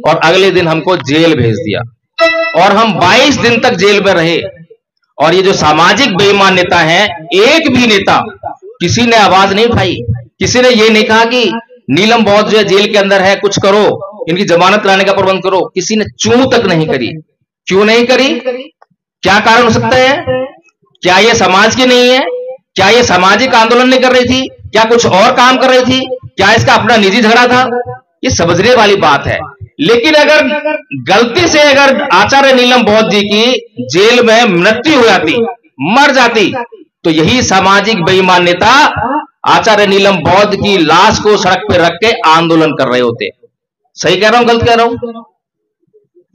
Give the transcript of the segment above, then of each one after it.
और अगले दिन हमको जेल भेज दिया और हम 22 दिन तक जेल में रहे। और ये जो सामाजिक बेईमान नेता हैं, एक भी नेता किसी ने आवाज नहीं उठाई, किसी ने ये नहीं कहा कि नीलम बौद्ध जो है जेल के अंदर है, कुछ करो, इनकी जमानत कराने का प्रबंध करो। किसी ने चूं तक नहीं करी। क्यों नहीं करी? क्या कारण हो सकता है? क्या ये समाज की नहीं है? क्या ये सामाजिक आंदोलन नहीं कर रही थी? क्या कुछ और काम कर रही थी? क्या इसका अपना निजी झगड़ा था? ये समझने वाली बात है। लेकिन अगर गलती से अगर आचार्य नीलम बौद्ध जी की जेल में मृत्यु हो जाती, मर जाती, तो यही सामाजिक बेईमान नेता आचार्य नीलम बौद्ध की लाश को सड़क पर रख के आंदोलन कर रहे होते। सही कह रहा हूं, गलत कह रहा हूं?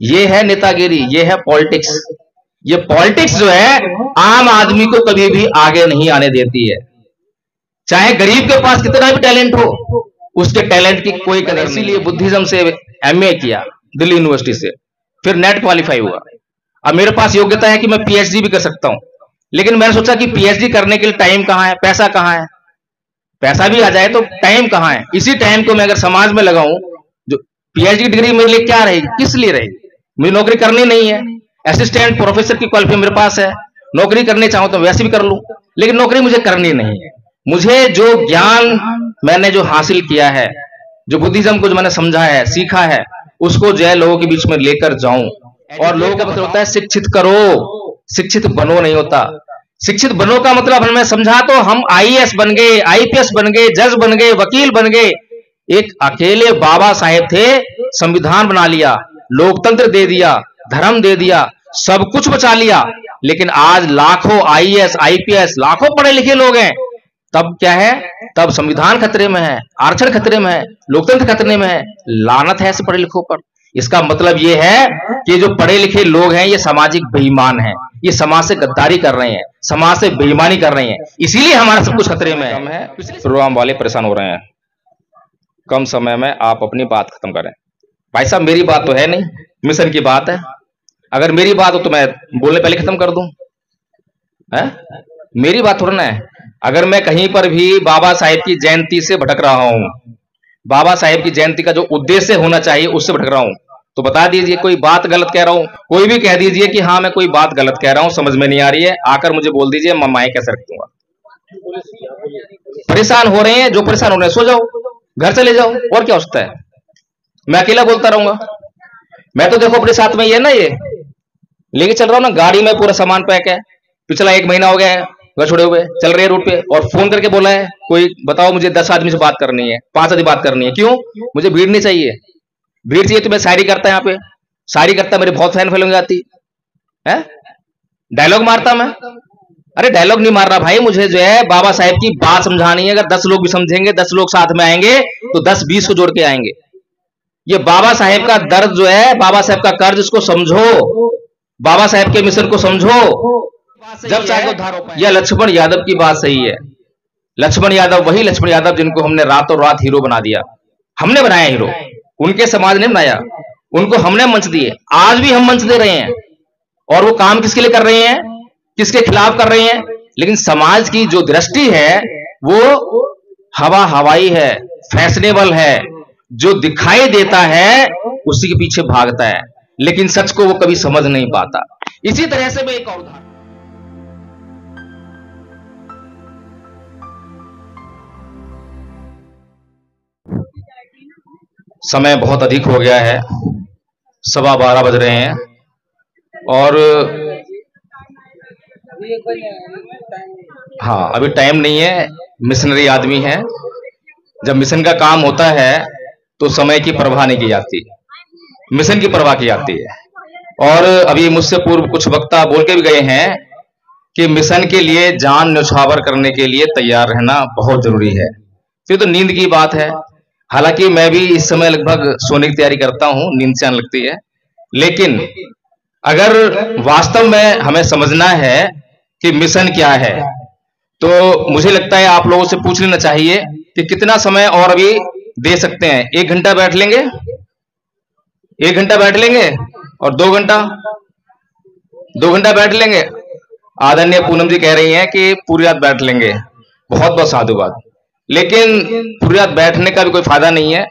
ये है नेतागिरी, ये है पॉलिटिक्स। ये पॉलिटिक्स जो है आम आदमी को कभी भी आगे नहीं आने देती है। चाहे गरीब के पास कितना भी टैलेंट हो, उसके टैलेंट की कोई कदर नहीं। इसीलिए बुद्धिज्म से एमए किया दिल्ली यूनिवर्सिटी से, फिर नेट क्वालिफाई हुआ। अब मेरे पास योग्यता है कि मैं पीएचडी भी कर सकता हूं, लेकिन मैंने सोचा कि पीएचडी करने के लिए टाइम कहां है, पैसा कहां है। पैसा भी आ जाए तो टाइम कहां है। इसी टाइम को मैं अगर समाज में लगाऊं, जो पीएचडी डिग्री मेरे लिए क्या रहेगी, किस लिए रहेगी? मुझे नौकरी करनी नहीं है। असिस्टेंट प्रोफेसर की क्वालिफिकेशन मेरे पास है, नौकरी करनी चाहूं तो वैसे भी कर लूं, लेकिन नौकरी मुझे करनी नहीं है। मुझे जो ज्ञान मैंने जो हासिल किया है, जो बुद्धिज्म को जो मैंने समझा है, सीखा है, उसको जो है लोगों के बीच में लेकर जाऊं। और लोगों का मतलब होता है शिक्षित करो, शिक्षित बनो नहीं होता। शिक्षित बनो का मतलब हमने समझा तो हम आईएएस बन गए, आईपीएस बन गए, जज बन गए, वकील बन गए। एक अकेले बाबा साहेब थे, संविधान बना लिया, लोकतंत्र दे दिया, धर्म दे दिया, सब कुछ बचा लिया। लेकिन आज लाखों आईएएस, आईपीएस, लाखों पढ़े लिखे लोग हैं, तब क्या है? तब संविधान खतरे में है, आरक्षण खतरे में है, लोकतंत्र खतरे में है। लानत है ऐसे पढ़े लिखों पर। इसका मतलब यह है कि जो पढ़े लिखे लोग हैं ये सामाजिक बेईमान हैं, ये समाज से गद्दारी कर रहे हैं, समाज से बेईमानी कर रहे हैं, इसीलिए हमारा सब कुछ खतरे में है। प्रोग्राम वाले परेशान हो रहे हैं। कम समय में आप अपनी बात खत्म करें। भाई साहब, मेरी बात तो है नहीं, मिशन की बात है। अगर मेरी बात हो तो मैं बोलने पहले खत्म कर दूं, है? मेरी बात थोड़ा ना है। अगर मैं कहीं पर भी बाबा साहेब की जयंती से भटक रहा हूं, बाबा साहेब की जयंती का जो उद्देश्य होना चाहिए उससे भटक रहा हूं, तो बता दीजिए कोई बात गलत कह रहा हूं। कोई भी कह दीजिए कि हाँ मैं कोई बात गलत कह रहा हूं, समझ में नहीं आ रही है, आकर मुझे बोल दीजिए, मैं माइक कैसे रख दूंगा। परेशान हो रहे हैं, जो परेशान हो रहे हैं सो जाओ, घर चले जाओ, और क्या हो सकता है? मैं अकेला बोलता रहूंगा? मैं तो देखो अपने साथ में ये ना, ये लेके चल रहा हूं ना, गाड़ी में पूरा सामान पैक है। पिछला 1 महीना हो गया है घर छोड़े हुए, चल रहे हैं रूट पे, और फोन करके बोला है कोई बताओ मुझे 10 आदमी से बात करनी है, 5 आदमी बात करनी है। क्यों? मुझे भीड़ नहीं चाहिए। भीड़ चाहिए तो मैं शायरी करता यहाँ पे, शायरी करता, मेरे बहुत फैन फॉलोइंग आती है। डायलॉग मारता मैं? अरे डायलॉग नहीं मार रहा भाई, मुझे जो है बाबा साहेब की बात समझानी है। अगर 10 लोग भी समझेंगे, 10 लोग साथ में आएंगे तो 10-20 को जोड़ के आएंगे। ये बाबा साहेब का दर्द जो है, बाबा साहेब का कर्ज, उसको समझो, बाबा साहेब के मिशन को समझो, जब चाहे उद्धार हो पाए। यह लक्ष्मण यादव की बात सही है। लक्ष्मण यादव, वही लक्ष्मण यादव जिनको हमने रातों रात हीरो बना दिया। हमने बनाया हीरो, उनके समाज ने बनाया, उनको हमने मंच दिए। आज भी हम मंच दे रहे हैं, और वो काम किसके लिए कर रहे हैं, किसके खिलाफ कर रहे हैं? लेकिन समाज की जो दृष्टि है वो हवा हवाई है, फैशनेबल है, जो दिखाई देता है उसी के पीछे भागता है, लेकिन सच को वो कभी समझ नहीं पाता। इसी तरह से मैं एक और उदाहरण, समय बहुत अधिक हो गया है, 12:15 बज रहे हैं, और हाँ अभी टाइम नहीं है। मिशनरी आदमी है, जब मिशन का काम होता है तो समय की परवाह नहीं की जाती, मिशन की परवाह की जाती है। और अभी मुझसे पूर्व कुछ वक्ता बोल के भी गए हैं कि मिशन के लिए जान न्यौछावर करने के लिए तैयार रहना बहुत जरूरी है। फिर तो नींद की बात है। हालांकि मैं भी इस समय लगभग सोने की तैयारी करता हूं, नींद से आने लगती है। लेकिन अगर वास्तव में हमें समझना है कि मिशन क्या है, तो मुझे लगता है आप लोगों से पूछ लेना चाहिए कि कितना समय और अभी दे सकते हैं। 1 घंटा बैठ लेंगे, 1 घंटा बैठ लेंगे, और 2 घंटा, 2 घंटा बैठ लेंगे। आदरणीय पूनम जी कह रही हैं कि पूरी रात बैठ लेंगे, बहुत बहुत साधुवाद। लेकिन पूरी रात बैठने का भी कोई फायदा नहीं है।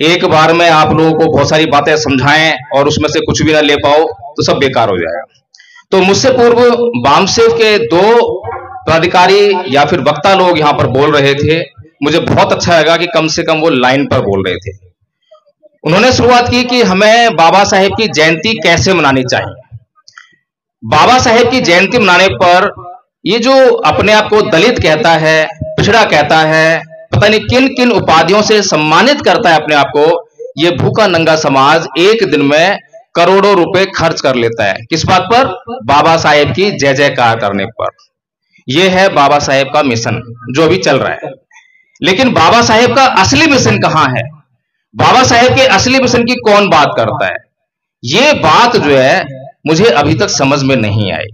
एक बार में आप लोगों को बहुत सारी बातें समझाएं और उसमें से कुछ भी ना ले पाओ तो सब बेकार हो जाएगा। तो मुझसे पूर्व वामसेफ के 2 पदाधिकारी या फिर वक्ता लोग यहां पर बोल रहे थे। मुझे बहुत अच्छा लगा कि कम से कम वो लाइन पर बोल रहे थे। उन्होंने शुरुआत की कि हमें बाबा साहेब की जयंती कैसे मनानी चाहिए। बाबा साहेब की जयंती मनाने पर ये जो अपने आप को दलित कहता है, पिछड़ा कहता है, पता नहीं किन किन उपाधियों से सम्मानित करता है अपने आप को, ये भूखा नंगा समाज एक दिन में करोड़ों रुपए खर्च कर लेता है। किस बात पर? बाबा साहेब की जय जयकार करने पर। यह है बाबा साहेब का मिशन जो अभी चल रहा है। लेकिन बाबा साहेब का असली मिशन कहां है? बाबा साहेब के असली मिशन की कौन बात करता है? ये बात जो है मुझे अभी तक समझ में नहीं आई।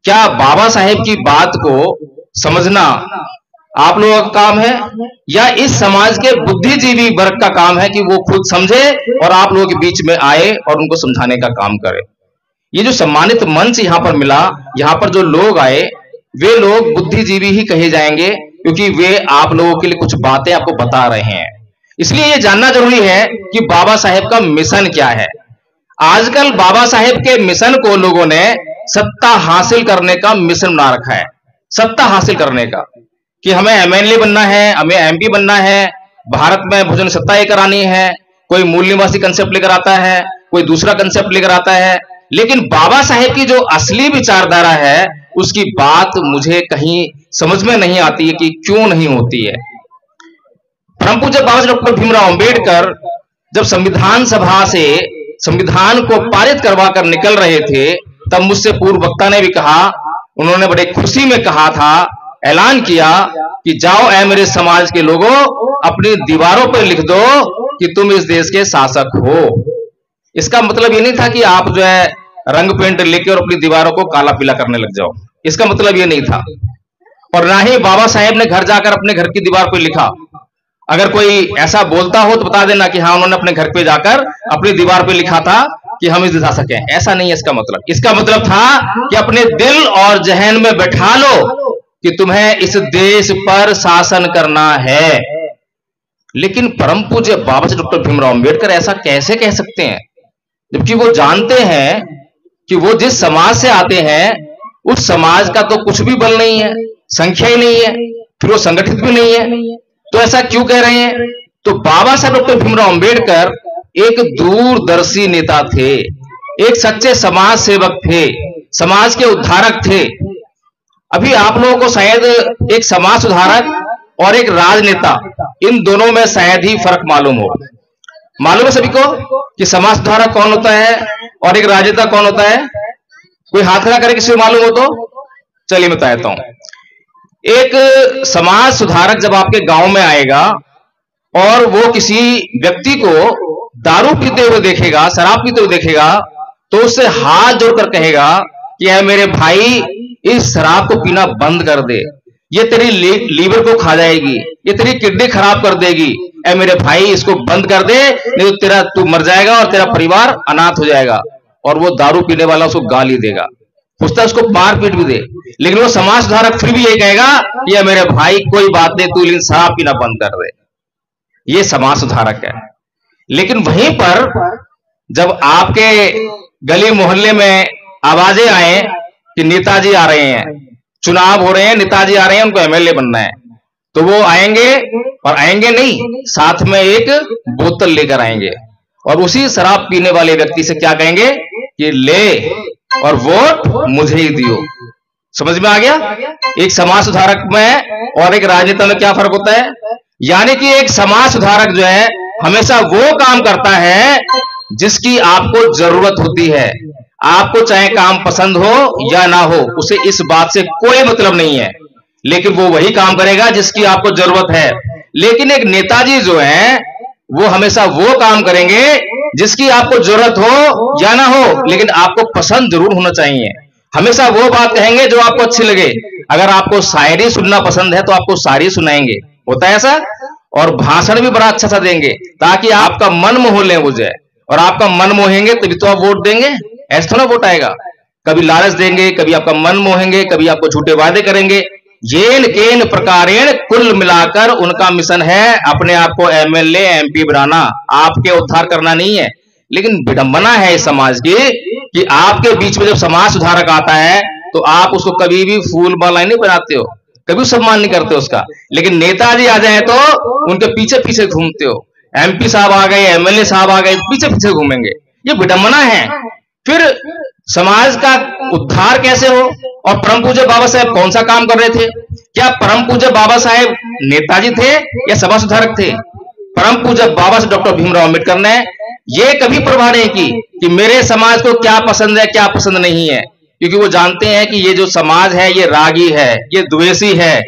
क्या बाबा साहेब की बात को समझना आप लोगों का काम है या इस समाज के बुद्धिजीवी वर्ग का काम है कि वो खुद समझे और आप लोगों के बीच में आए और उनको समझाने का काम करे? ये जो सम्मानित मंच यहां पर मिला, यहां पर जो लोग आए वे लोग बुद्धिजीवी ही कहे जाएंगे क्योंकि वे आप लोगों के लिए कुछ बातें आपको बता रहे हैं। इसलिए ये जानना जरूरी है कि बाबा साहेब का मिशन क्या है। आजकल बाबा साहेब के मिशन को लोगों ने सत्ता हासिल करने का मिशन बना रखा है। सत्ता हासिल करने का कि हमें एमएलए बनना है, हमें एमपी बनना है, भारत में भोजन सत्ता ये करानी है। कोई मूल निवासी कंसेप्ट लेकर आता है, कोई दूसरा कंसेप्ट लेकर आता है। लेकिन बाबा साहेब की जो असली विचारधारा है उसकी बात मुझे कहीं समझ में नहीं आती है कि क्यों नहीं होती है। परम पूज्य बाबा साहेब डॉक्टर भीमराव अंबेडकर जब संविधान सभा से संविधान को पारित करवा कर निकल रहे थे तब मुझसे पूर्व वक्ता ने भी कहा, उन्होंने बड़े खुशी में कहा था, ऐलान किया कि जाओ ऐ मेरे समाज के लोगों, अपनी दीवारों पर लिख दो कि तुम इस देश के शासक हो। इसका मतलब ये नहीं था कि आप जो है रंग पेंट लेके और अपनी दीवारों को काला पीला करने लग जाओ। इसका मतलब ये नहीं था। और ना ही बाबा साहेब ने घर जाकर अपने घर की दीवार पर लिखा। अगर कोई ऐसा बोलता हो तो बता देना कि हाँ उन्होंने अपने घर पे जाकर अपनी दीवार पे लिखा था कि हम इस शासक हैं। ऐसा नहीं है इसका मतलब। इसका मतलब था कि अपने दिल और जहन में बैठा लो कि तुम्हें इस देश पर शासन करना है। लेकिन परम पूज्य बाबा साहेब डॉक्टर भीमराव अंबेडकर ऐसा कैसे कह सकते हैं जबकि वो जानते हैं कि वो जिस समाज से आते हैं उस समाज का तो कुछ भी बल नहीं है, संख्या ही नहीं है, फिर वो संगठित भी नहीं है। तो ऐसा क्यों कह रहे हैं? तो बाबा साहेब डॉक्टर भीमराव अंबेडकर एक दूरदर्शी नेता थे, एक सच्चे समाज सेवक थे, समाज के उद्धारक थे। अभी आप लोगों को शायद एक समाज सुधारक और एक राजनेता इन दोनों में शायद ही फर्क मालूम हो। मालूम है सभी को कि समाज सुधारक कौन होता है और एक राजनेता कौन होता है? कोई हाथ खड़ा करे किसी को मालूम हो तो चलिए मैं बताता हूं। एक समाज सुधारक जब आपके गांव में आएगा और वो किसी व्यक्ति को दारू पीते हुए देखेगा, शराब पीते हुए देखेगा, तो उससे हाथ जोड़कर कहेगा कि ऐ मेरे भाई इस शराब को पीना बंद कर दे, ये तेरी लीवर को खा जाएगी, ये तेरी किडनी खराब कर देगी। ऐ मेरे भाई इसको बंद कर दे, नहीं तो तू मर जाएगा और तेरा परिवार अनाथ हो जाएगा। और वो दारू पीने वाला उसको गाली देगा, उसका उसको मार पीट भी दे, लेकिन वो समाज सुधारक फिर भी ये कहेगा कि मेरे भाई कोई बात नहीं, तू शराब पीना बंद कर दे। ये समाज सुधारक है। लेकिन वहीं पर जब आपके गली मोहल्ले में आवाजें आए कि नेताजी आ रहे हैं, चुनाव हो रहे हैं, नेताजी आ रहे हैं, उनको एमएलए बनना है, तो वो आएंगे और आएंगे नहीं, साथ में एक बोतल लेकर आएंगे और उसी शराब पीने वाले व्यक्ति से क्या कहेंगे कि ले और वोट मुझे ही दियो। समझ में आ गया? एक समाज सुधारक में और एक राजनेता में क्या फर्क होता है? यानी कि एक समाज सुधारक जो है हमेशा वो काम करता है जिसकी आपको जरूरत होती है। आपको चाहे काम पसंद हो या ना हो, उसे इस बात से कोई मतलब नहीं है, लेकिन वो वही काम करेगा जिसकी आपको जरूरत है। लेकिन एक नेताजी जो है वो हमेशा वो काम करेंगे जिसकी आपको जरूरत हो या ना हो, लेकिन आपको पसंद जरूर होना चाहिए। हमेशा वो बात कहेंगे जो आपको अच्छी लगे। अगर आपको शायरी सुनना पसंद है तो आपको शायरी सुनाएंगे, होता है ऐसा। और भाषण भी बड़ा अच्छा सा देंगे ताकि आपका मन मोह ले वो जाए, और आपका मन मोहेंगे तभी तो आप वोट देंगे। ऐसा थोड़ा वोट आएगा। कभी लालच देंगे, कभी आपका मन मोहेंगे, कभी आपको झूठे वादे करेंगे। येन केन प्रकारेण कुल मिलाकर उनका मिशन है अपने आप को एमएलए एमपी बनाना, आपके उद्धार करना नहीं है। लेकिन विडंबना है इस समाज की कि आपके बीच में जब समाज सुधारक आता है तो आप उसको कभी भी फूल माला नहीं बनाते हो, कभी सम्मान नहीं करते उसका। लेकिन नेताजी आ जाए तो उनके पीछे पीछे घूमते हो, एमपी साहब आ गए, एमएलए साहब आ गए, पीछे पीछे घूमेंगे। ये विडंबना है। फिर समाज का उद्धार कैसे हो? और परम पूज्य बाबा साहेब कौन सा काम कर रहे थे? क्या परम पूज्य बाबा साहेब नेताजी थे या सभा सुधारक थे? परम पूज्य बाबा साहब डॉक्टर भीमराव अम्बेडकर ने ये कभी परवाह नहीं की कि मेरे समाज को क्या पसंद है क्या पसंद नहीं है, क्योंकि वो जानते हैं कि ये जो समाज है ये रागी है, ये द्वेषी है,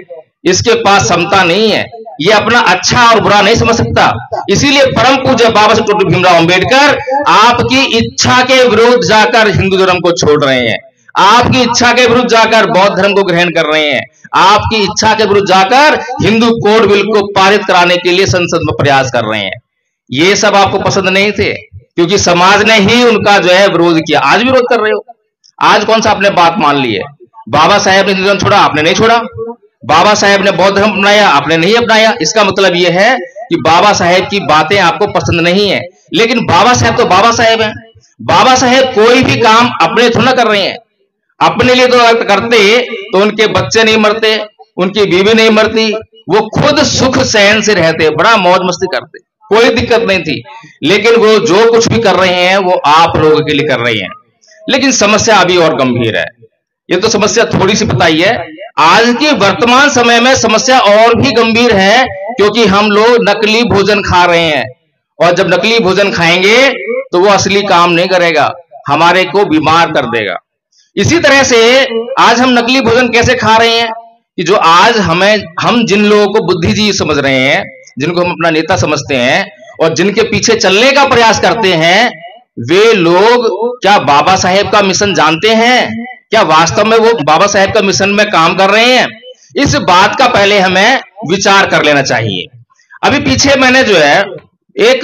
इसके पास समता नहीं है, ये अपना अच्छा और बुरा नहीं समझ सकता। इसीलिए परम पूज्य बाबा साहब डॉक्टर भीमराव अम्बेडकर आपकी इच्छा के विरुद्ध जाकर हिंदू धर्म को छोड़ रहे हैं, आपकी इच्छा के विरुद्ध जाकर बौद्ध धर्म को ग्रहण कर रहे हैं, आपकी इच्छा के विरुद्ध जाकर हिंदू कोड बिल को पारित कराने के लिए संसद में प्रयास कर रहे हैं। ये सब आपको पसंद नहीं थे क्योंकि समाज ने ही उनका जो है विरोध किया। आज विरोध कर रहे हो। आज कौन सा आपने बात मान ली है? बाबा साहेब ने हिंदू धर्म छोड़ा, आपने नहीं छोड़ा। बाबा साहेब ने बौद्ध धर्म अपनाया, आपने नहीं अपनाया। इसका मतलब यह है कि बाबा साहेब की बातें आपको पसंद नहीं है। लेकिन बाबा साहेब तो बाबा साहेब हैं। बाबा साहेब कोई भी काम अपने थोड़ा कर रहे हैं, अपने लिए तो करते तो उनके बच्चे नहीं मरते, उनकी बीवी नहीं मरती, वो खुद सुख सहन से रहते, बड़ा मौज मस्ती करते, कोई दिक्कत नहीं थी। लेकिन वो जो कुछ भी कर रहे हैं वो आप लोगों के लिए कर रहे हैं। लेकिन समस्या अभी और गंभीर है। ये तो समस्या थोड़ी सी बताई है, आज के वर्तमान समय में समस्या और भी गंभीर है, क्योंकि हम लोग नकली भोजन खा रहे हैं, और जब नकली भोजन खाएंगे तो वो असली काम नहीं करेगा, हमारे को बीमार कर देगा। इसी तरह से आज हम नकली भोजन कैसे खा रहे हैं कि जो आज हम जिन लोगों को बुद्धिजीवी समझ रहे हैं, जिनको हम अपना नेता समझते हैं और जिनके पीछे चलने का प्रयास करते हैं, वे लोग क्या बाबा साहेब का मिशन जानते हैं? क्या वास्तव में वो बाबा साहेब का मिशन में काम कर रहे हैं? इस बात का पहले हमें विचार कर लेना चाहिए। अभी पीछे मैंने जो है एक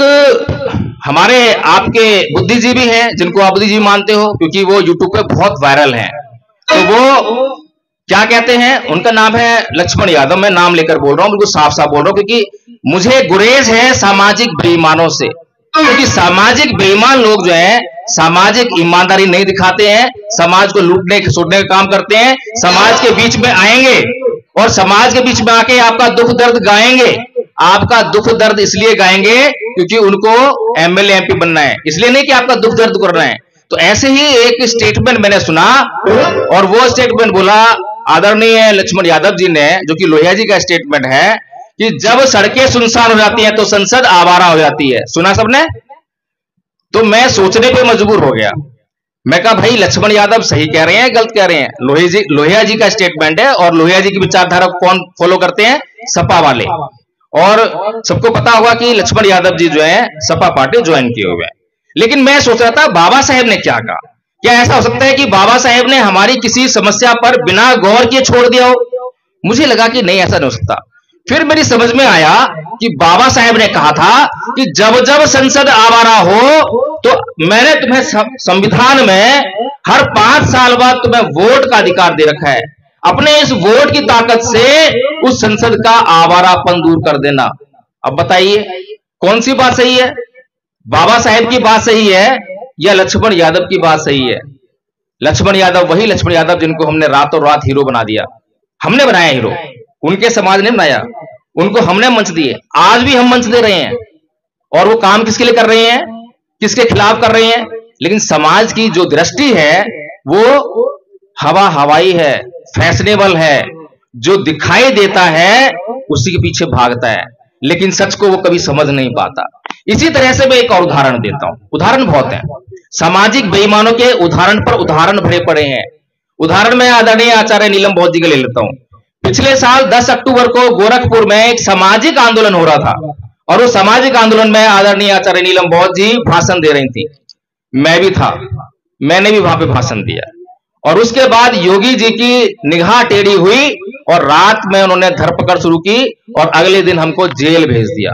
हमारे आपके बुद्धिजीवी हैं जिनको आप बुद्धिजीवी मानते हो क्योंकि वो यूट्यूब पे बहुत वायरल हैं, तो वो क्या कहते हैं, उनका नाम है लक्ष्मण यादव। मैं नाम लेकर बोल रहा हूं, बिल्कुल साफ साफ बोल रहा हूं, क्योंकि मुझे गुरेज है सामाजिक बेईमानों से। क्योंकि सामाजिक बेईमान लोग जो हैं सामाजिक ईमानदारी नहीं दिखाते हैं, समाज को लूटने सोटने का काम करते हैं, समाज के बीच में आएंगे और समाज के बीच में आके आपका दुख दर्द गाएंगे। आपका दुख दर्द इसलिए गाएंगे क्योंकि उनको एमएलए एमपी बनना है, इसलिए नहीं कि आपका दुख दर्द करना है। तो ऐसे ही एक स्टेटमेंट मैंने सुना, और वो स्टेटमेंट बोला आदरणीय लक्ष्मण यादव जी ने, जो कि लोहिया जी का स्टेटमेंट है कि जब सड़कें सुनसान हो जाती हैं तो संसद आवारा हो जाती है। सुना सबने? तो मैं सोचने पे मजबूर हो गया। मैं कहा भाई लक्ष्मण यादव सही कह रहे हैं गलत कह रहे हैं? लोहिया जी का स्टेटमेंट है, और लोहिया जी की विचारधारा कौन फॉलो करते हैं? सपा वाले। और सबको पता होगा कि लक्ष्मण यादव जी जो है सपा पार्टी ज्वाइन किए हुए हैं। लेकिन मैं सोच रहा था बाबा साहेब ने क्या कहा। क्या ऐसा हो सकता है कि बाबा साहेब ने हमारी किसी समस्या पर बिना गौर किए छोड़ दिया हो? मुझे लगा कि नहीं, ऐसा नहीं हो सकता। फिर मेरी समझ में आया कि बाबा साहेब ने कहा था कि जब जब संसद आवारा हो तो मैंने तुम्हें संविधान में हर 5 साल बाद तुम्हें वोट का अधिकार दे रखा है, अपने इस वोट की ताकत से उस संसद का आवारापन दूर कर देना। अब बताइए कौन सी बात सही है? बाबा साहेब की बात सही है या लक्ष्मण यादव की बात सही है? लक्ष्मण यादव वही लक्ष्मण यादव जिनको हमने रातों रात हीरो बना दिया। हमने बनाया हीरो, उनके समाज ने बनाया, उनको हमने मंच दिए। आज भी हम मंच दे रहे हैं, और वो काम किसके लिए कर रहे हैं, किसके खिलाफ कर रहे हैं? लेकिन समाज की जो दृष्टि है वो हवाई है, फैशनेबल है, जो दिखाई देता है उसी के पीछे भागता है, लेकिन सच को वो कभी समझ नहीं पाता। इसी तरह से मैं एक और उदाहरण देता हूं। उदाहरण बहुत हैं, सामाजिक बेईमानों के उदाहरण पर उदाहरण भरे पड़े हैं। उदाहरण में आदरणीय आचार्य नीलम बौद्ध जी का ले लेता हूं। पिछले साल 10 अक्टूबर को गोरखपुर में एक सामाजिक आंदोलन हो रहा था, और उस सामाजिक आंदोलन में आदरणीय आचार्य नीलम बौद्ध जी भाषण दे रही थी। मैं भी था, मैंने भी वहां पे भाषण दिया। और उसके बाद योगी जी की निगाह टेढ़ी हुई और रात में उन्होंने धरपकड़ शुरू की, और अगले दिन हमको जेल भेज दिया,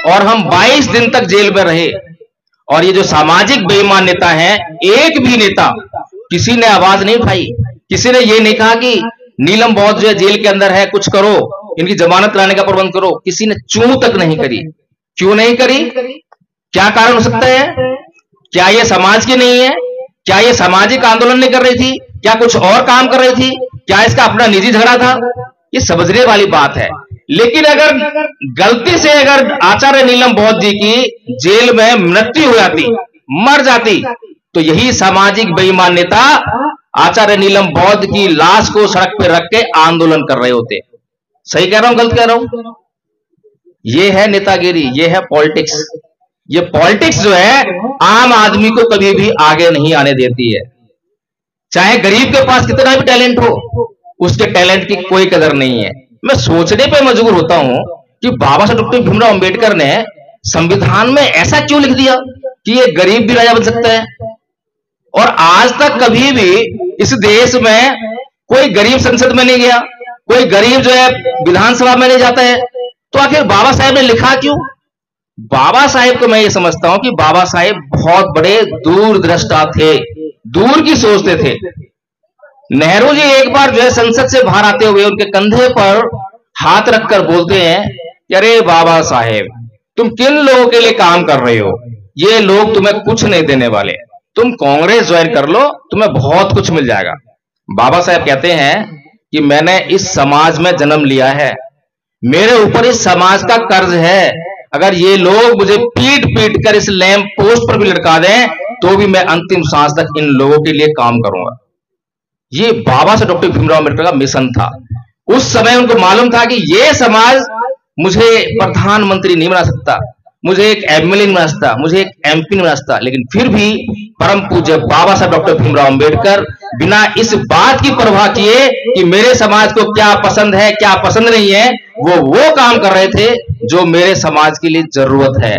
और हम 22 दिन तक जेल में रहे। और ये जो सामाजिक बेईमान नेता हैं, एक भी नेता किसी ने आवाज नहीं उठाई, किसी ने ये नहीं कहा कि नीलम बौद्ध जो है जेल के अंदर है, कुछ करो, इनकी जमानत लाने का प्रबंध करो। किसी ने चूं तक नहीं करी। क्यों नहीं करी? क्या कारण हो सकता है? क्या ये समाज की नहीं है? क्या ये सामाजिक आंदोलन नहीं कर रही थी? क्या कुछ और काम कर रही थी? क्या इसका अपना निजी झगड़ा था? ये समझने वाली बात है। लेकिन अगर गलती से अगर आचार्य नीलम बौद्ध जी की जेल में मृत्यु हो जाती, मर जाती, तो यही सामाजिक बेईमान नेता आचार्य नीलम बौद्ध की लाश को सड़क पर रख के आंदोलन कर रहे होते। सही कह रहा हूं, गलत कह रहा हूं? ये है नेतागिरी, ये है पॉलिटिक्स। ये पॉलिटिक्स जो है आम आदमी को कभी भी आगे नहीं आने देती है। चाहे गरीब के पास कितना भी टैलेंट हो, उसके टैलेंट की कोई कदर नहीं है। मैं सोचने पे मजबूर होता हूं कि बाबा साहब डॉक्टर भीमराव अंबेडकर ने संविधान में ऐसा क्यों लिख दिया कि ये गरीब भी राजा बन सकता है। और आज तक कभी भी इस देश में कोई गरीब संसद में नहीं गया, कोई गरीब जो है विधानसभा में नहीं जाता है। तो आखिर बाबा साहेब ने लिखा क्यों? बाबा साहेब को मैं ये समझता हूं कि बाबा साहेब बहुत बड़े दूरदृष्टा थे, दूर की सोचते थे। नेहरू जी एक बार जो है संसद से बाहर आते हुए उनके कंधे पर हाथ रखकर बोलते हैं कि अरे बाबा साहेब, तुम किन लोगों के लिए काम कर रहे हो? ये लोग तुम्हें कुछ नहीं देने वाले, तुम कांग्रेस ज्वाइन कर लो, तुम्हें बहुत कुछ मिल जाएगा। बाबा साहेब कहते हैं कि मैंने इस समाज में जन्म लिया है, मेरे ऊपर इस समाज का कर्ज है। अगर ये लोग मुझे पीट पीट कर इस लैंप पोस्ट पर भी लटका दें तो भी मैं अंतिम सांस तक इन लोगों के लिए काम करूंगा। ये बाबा साहब डॉक्टर भीमराव अम्बेडकर का मिशन था। उस समय उनको मालूम था कि ये समाज मुझे प्रधानमंत्री नहीं बना सकता, मुझे एक एमएलए नहीं बना सकता, मुझे एक एमपी नहीं बना सकता, लेकिन फिर भी परम पूज्य बाबा साहब डॉक्टर भीमराव अम्बेडकर बिना इस बात की परवाह किए कि मेरे समाज को क्या पसंद है क्या पसंद नहीं है, वो काम कर रहे थे जो मेरे समाज के लिए जरूरत है।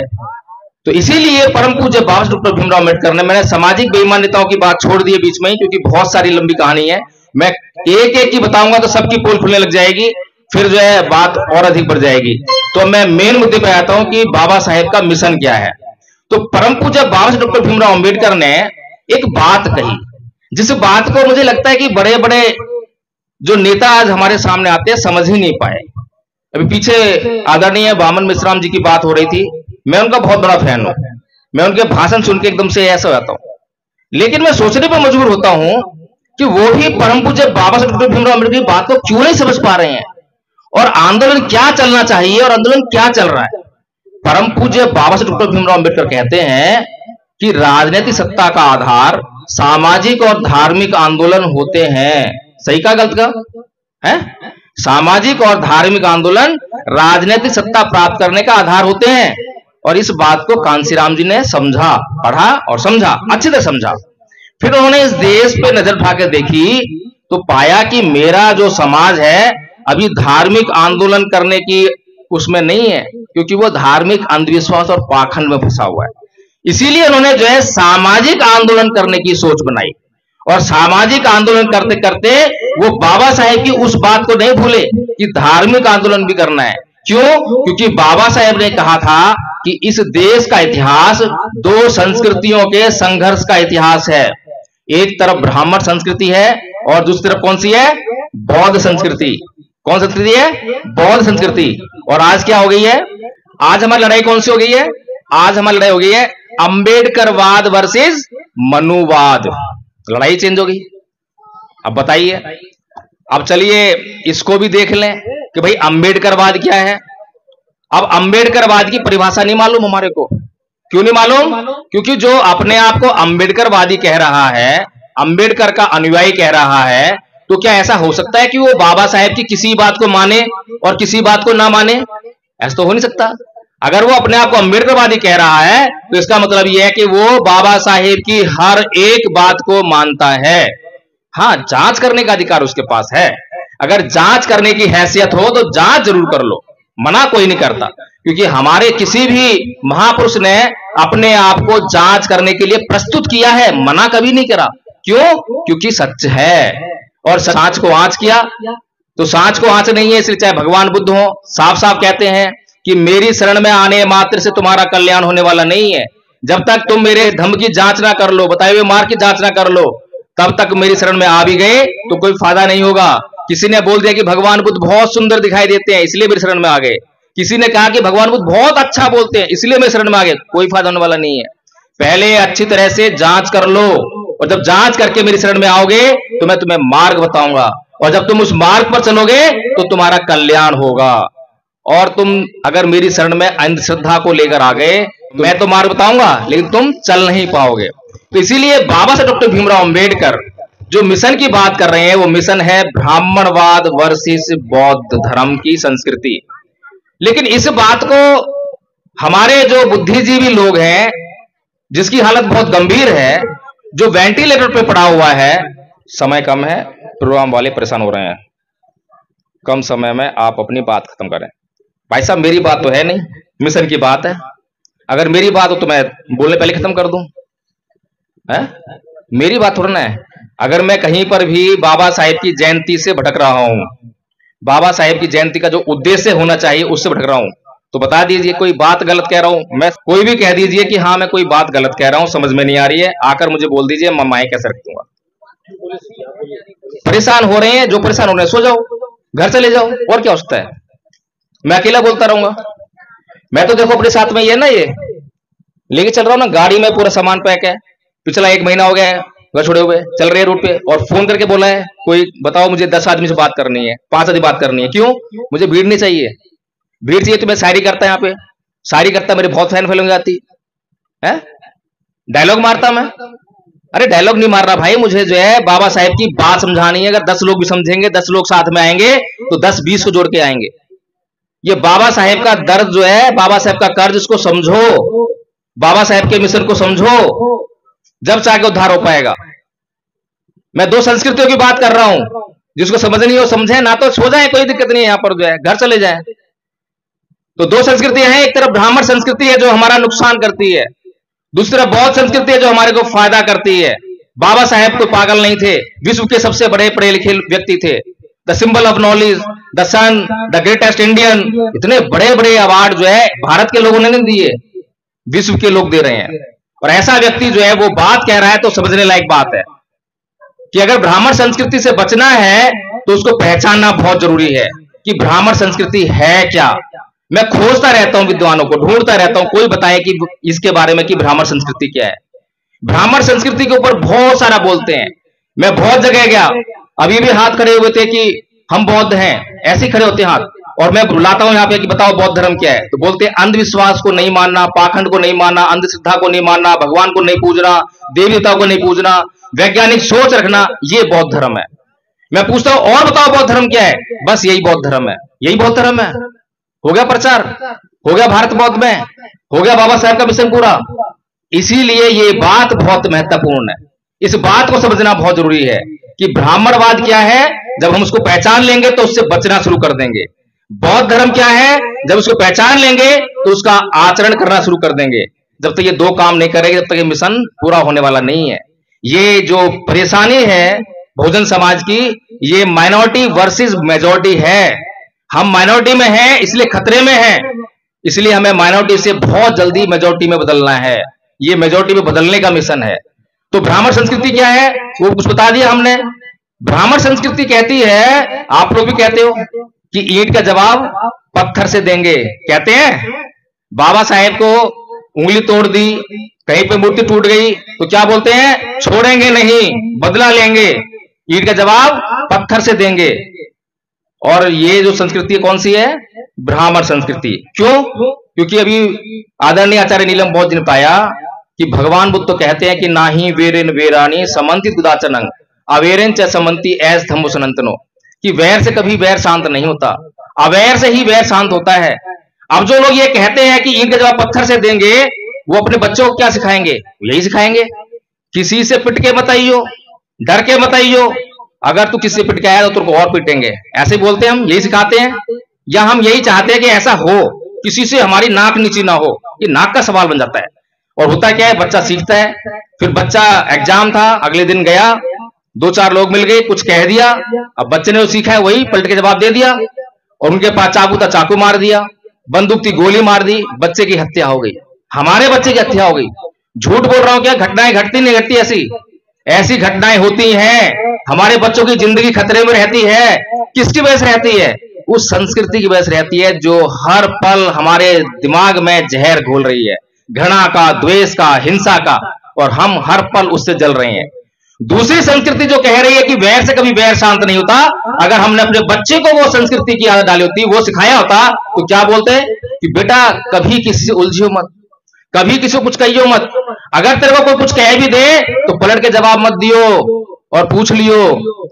तो इसीलिए परम पूज्य बाबा साहब डॉक्टर भीमराव अम्बेडकर ने, मैंने सामाजिक बेईमान नेताओं की बात छोड़ दी है बीच में ही, क्योंकि बहुत सारी लंबी कहानी है, मैं एक एक की बताऊंगा तो सबकी पोल खुलने लग जाएगी, फिर जो है बात और अधिक बढ़ जाएगी। तो मैं मेन मुद्दे पे आता हूं कि बाबा साहेब का मिशन क्या है। तो परम पूज्य बाबा साहब डॉक्टर भीमराव अम्बेडकर ने एक बात कही, जिस बात को मुझे लगता है कि बड़े बड़े जो नेता आज हमारे सामने आते हैं समझ ही नहीं पाए। अभी पीछे आदरणीय वामन मिश्राम जी की बात हो रही थी, मैं उनका बहुत बड़ा फैन हूं, मैं उनके भाषण सुन के एकदम से ऐसा हो जाता हूं। लेकिन मैं सोचने पर मजबूर होता हूं कि वो भी परम पूज्य बाबा साहब डॉक्टर भीमराव अम्बेडकर की बात को क्यों नहीं समझ पा रहे हैं, और आंदोलन क्या चलना चाहिए और आंदोलन क्या चल रहा है। परम पूज्य बाबा साहब डॉक्टर भीमराव अम्बेडकर कहते हैं कि राजनीतिक सत्ता का आधार सामाजिक और धार्मिक आंदोलन होते हैं। सही का गलत का है? सामाजिक और धार्मिक आंदोलन राजनीतिक सत्ता प्राप्त करने का आधार होते हैं। और इस बात को कांसीराम जी ने समझा, पढ़ा और समझा, अच्छे से समझा। फिर उन्होंने इस देश पे नजर उठा के देखी तो पाया कि मेरा जो समाज है अभी धार्मिक आंदोलन करने की उसमें नहीं है, क्योंकि वो धार्मिक अंधविश्वास और पाखंड में फंसा हुआ है। इसीलिए उन्होंने जो है सामाजिक आंदोलन करने की सोच बनाई, और सामाजिक आंदोलन करते करते वो बाबा साहेब की उस बात को नहीं भूले कि धार्मिक आंदोलन भी करना है। क्यों? क्योंकि बाबा साहेब ने कहा था कि इस देश का इतिहास दो संस्कृतियों के संघर्ष का इतिहास है। एक तरफ ब्राह्मण संस्कृति है और दूसरी तरफ कौन सी है? बौद्ध संस्कृति। कौन संस्कृति है? बौद्ध संस्कृति। और आज क्या हो गई है? आज हमारी लड़ाई कौन सी हो गई है? आज हमारी लड़ाई हो गई है अंबेडकरवाद वर्सेस मनुवाद। लड़ाई चेंज हो गई। अब बताइए, अब चलिए इसको भी देख लें कि भाई अंबेडकरवाद क्या है। अब अंबेडकरवाद की परिभाषा नहीं मालूम हमारे को। क्यों नहीं मालूम? क्योंकि जो अपने आप को अंबेडकरवादी कह रहा है, अंबेडकर का अनुयायी कह रहा है, तो क्या ऐसा हो सकता है कि वो बाबा साहेब की किसी बात को माने और किसी बात को ना माने? ऐसा तो हो नहीं सकता। अगर वो अपने आप को अंबेडकरवादी कह रहा है तो इसका मतलब यह है कि वो बाबा साहेब की हर एक बात को मानता है। हाँ, जांच करने का अधिकार उसके पास है। अगर जांच करने की हैसियत हो तो जांच जरूर कर लो, मना कोई नहीं करता, क्योंकि हमारे किसी भी महापुरुष ने अपने आप को जांच करने के लिए प्रस्तुत किया है, मना कभी नहीं करा। क्यों? क्योंकि सच है, और सांच को आंच किया तो सांच को आंच नहीं है। इसलिए चाहे भगवान बुद्ध हो, साफ साफ कहते हैं कि मेरी शरण में आने मात्र से तुम्हारा कल्याण होने वाला नहीं है। जब तक तुम मेरे धम्म की जांच ना कर लो, बताए हुए मार्ग की जांच ना कर लो, तब तक मेरी शरण में आ भी गए तो कोई फायदा नहीं होगा। किसी ने बोल दिया कि भगवान बुद्ध बहुत सुंदर दिखाई देते हैं इसलिए मेरी शरण में आ गए, किसी ने कहा कि भगवान बुद्ध बहुत अच्छा बोलते हैं इसलिए मेरे शरण में आ गए। कोई फायदा होने वाला नहीं है। पहले अच्छी तरह से जांच कर लो, और जब जांच करके मेरी शरण में आओगे तो मैं तुम्हें मार्ग बताऊंगा, और जब तुम उस मार्ग पर चलोगे तो तुम्हारा कल्याण होगा। और तुम अगर मेरी शरण में अंधश्रद्धा को लेकर आ गए, मैं तो मार्ग बताऊंगा लेकिन तुम चल नहीं पाओगे। तो इसीलिए बाबा साहब डॉक्टर भीमराव अंबेडकर जो मिशन की बात कर रहे हैं वो मिशन है ब्राह्मणवाद वर्सेस बौद्ध धर्म की संस्कृति। लेकिन इस बात को हमारे जो बुद्धिजीवी लोग हैं, जिसकी हालत बहुत गंभीर है, जो वेंटिलेटर पे पड़ा हुआ है, समय कम है, प्रोग्राम वाले परेशान हो रहे हैं, कम समय में आप अपनी बात खत्म करें। भाई साहब मेरी बात तो है नहीं, मिशन की बात है। अगर मेरी बात हो तो मैं बोलने पहले खत्म कर दूं, है? मेरी बात थोड़ा ना है। अगर मैं कहीं पर भी बाबा साहेब की जयंती से भटक रहा हूं, बाबा साहेब की जयंती का जो उद्देश्य होना चाहिए उससे भटक रहा हूं, तो बता दीजिए कोई बात गलत कह रहा हूं। मैं कोई भी कह दीजिए कि हाँ मैं कोई बात गलत कह रहा हूं, समझ में नहीं आ रही है, आकर मुझे बोल दीजिए, मैं माइक कैसे रख दूंगा। परेशान हो रहे हैं, जो परेशान हो रहे हैं सो जाओ, घर चले जाओ, और क्या हो सकता है। मैं अकेला बोलता रहूंगा। मैं तो देखो अपने साथ में ये ना, ये लेके चल रहा हूं ना, गाड़ी में पूरा सामान पैक है, पिछला 1 महीना हो गया है घर छोड़े हुए, चल रहे हैं रूट पे, और फोन करके बोला है कोई बताओ मुझे 10 आदमी से बात करनी है, 5 आदमी बात करनी है। क्यों? मुझे भीड़ नहीं चाहिए। भीड़ चाहिए तो मैं शायरी करता यहाँ पे, शायरी करता, मेरे बहुत फैन फॉलोइंग जाती है, डायलॉग मारता मैं। अरे डायलॉग नहीं मार रहा भाई, मुझे जो है बाबा साहेब की बात समझानी है। अगर 10 लोग भी समझेंगे, 10 लोग साथ में आएंगे तो 10-20 को जोड़ के आएंगे। ये बाबा साहेब का दर्द जो है, बाबा साहेब का कर्ज, उसको समझो, बाबा साहेब के मिशन को समझो, जब चाहे उद्धार हो पाएगा। मैं 2 संस्कृतियों की बात कर रहा हूं, जिसको समझनी हो समझे, ना तो सो जाए, कोई दिक्कत नहीं है, यहां पर जो है घर चले जाए। तो 2 संस्कृतियां हैं, एक तरफ ब्राह्मण संस्कृति है जो हमारा नुकसान करती है, दूसरी तरफ बौद्ध संस्कृति है जो हमारे को फायदा करती है। बाबा साहेब कोई पागल नहीं थे, विश्व के सबसे बड़े पढ़े लिखे व्यक्ति थे, the symbol of knowledge, the son, the greatest Indian. इतने बड़े बड़े अवार्ड जो है भारत के लोगों ने नहीं दिए, विश्व के लोग दे रहे हैं। और ऐसा व्यक्ति जो है वो बात कह रहा है तो समझने लायक बात है कि अगर ब्राह्मण संस्कृति से बचना है तो उसको पहचानना बहुत जरूरी है कि ब्राह्मण संस्कृति है क्या। मैं खोजता रहता हूं, विद्वानों को ढूंढता रहता हूं, कोई बताए कि इसके बारे में कि ब्राह्मण संस्कृति क्या है। ब्राह्मण संस्कृति के ऊपर बहुत सारा बोलते हैं, मैं बहुत जगह गया, अभी भी हाथ खड़े हुए थे कि हम बौद्ध हैं, ऐसे ही खड़े होते हैं हाथ, और मैं बुलाता हूं यहाँ पे कि बताओ बौद्ध धर्म क्या है, तो बोलते हैं अंधविश्वास को नहीं मानना, पाखंड को नहीं मानना, अंधश्रद्धा को नहीं मानना, भगवान को नहीं पूजना, देवी देवताओं को नहीं पूजना, वैज्ञानिक सोच रखना, ये बौद्ध धर्म है। मैं पूछता हूं और बताओ बौद्ध धर्म क्या है, बस यही बौद्ध धर्म है, यही बौद्ध धर्म है। हो गया प्रचार, हो गया भारत बौद्ध में, हो गया बाबा साहब का मिशन पूरा। इसीलिए ये बात बहुत महत्वपूर्ण है, इस बात को समझना बहुत जरूरी है कि ब्राह्मणवाद क्या है। जब हम उसको पहचान लेंगे तो उससे बचना शुरू कर देंगे। बौद्ध धर्म क्या है, जब उसको पहचान लेंगे तो उसका आचरण करना शुरू कर देंगे। जब तक ये 2 काम नहीं करेंगे जब तक ये मिशन पूरा होने वाला नहीं है। ये जो परेशानी है बहुजन समाज की, ये माइनॉरिटी वर्सेस मेजॉरिटी है। हम माइनॉरिटी में हैं इसलिए खतरे में हैं, इसलिए हमें माइनॉरिटी से बहुत जल्दी मेजॉरिटी में बदलना है। ये मेजॉरिटी में बदलने का मिशन है। तो ब्राह्मण संस्कृति क्या है वो कुछ बता दिया हमने। ब्राह्मण संस्कृति कहती है, आप लोग भी कहते हो कि ईंट का जवाब पत्थर से देंगे, कहते हैं। बाबा साहेब को उंगली तोड़ दी, कहीं पे मूर्ति टूट गई तो क्या बोलते हैं, छोड़ेंगे नहीं, बदला लेंगे, ईंट का जवाब पत्थर से देंगे। और ये जो संस्कृति कौन सी है, ब्राह्मण संस्कृति। क्यों? क्योंकि अभी आदरणीय आचार्य नीलम बौद्ध ने पाया कि भगवान बुद्ध तो कहते हैं कि नाही वेरेन वेरानी समंतित गुदाचनंग अवेरन च समंती एस धम्मो सनंतनो, कि वैर से कभी वैर शांत नहीं होता, अवैर से ही वैर शांत होता है। अब जो लोग ये कहते हैं कि ईंट का जवाब पत्थर से देंगे, वो अपने बच्चों को क्या सिखाएंगे, यही सिखाएंगे, किसी से पिट के मत आइयो, डर के मत आइयो, अगर तू किसी से पिट के आया तो तुमको और पीटेंगे, ऐसे बोलते हैं हम, यही सिखाते हैं। या हम यही चाहते हैं कि ऐसा हो, किसी से हमारी नाक नीची ना हो, ये नाक का सवाल बन जाता है। और होता क्या है, बच्चा सीखता है, फिर बच्चा एग्जाम था, अगले दिन गया, 2-4 लोग मिल गए, कुछ कह दिया, अब बच्चे ने जो सीखा है वही पलट के जवाब दे दिया, और उनके पास चाकू था, चाकू मार दिया, बंदूक थी, गोली मार दी, बच्चे की हत्या हो गई, हमारे बच्चे की हत्या हो गई। झूठ बोल रहा हूं क्या, घटनाएं घटती नहीं घटती ऐसी, ऐसी घटनाएं होती हैं, हमारे बच्चों की जिंदगी खतरे में रहती है। किसकी वजह से रहती है? उस संस्कृति की वजह से रहती है जो हर पल हमारे दिमाग में जहर घोल रही है, घृणा का, द्वेष का, हिंसा का, और हम हर पल उससे जल रहे हैं। दूसरी संस्कृति जो कह रही है कि वैर से कभी वैर शांत नहीं होता, अगर हमने अपने बच्चे को वो संस्कृति की आदत डाली होती, वो सिखाया होता, तो क्या बोलते कि बेटा कभी किसी से उलझियो मत, कभी किसी को कुछ कहियो मत, अगर तेरे को कोई कुछ कह भी दे तो पलट के जवाब मत दियो और पूछ लियो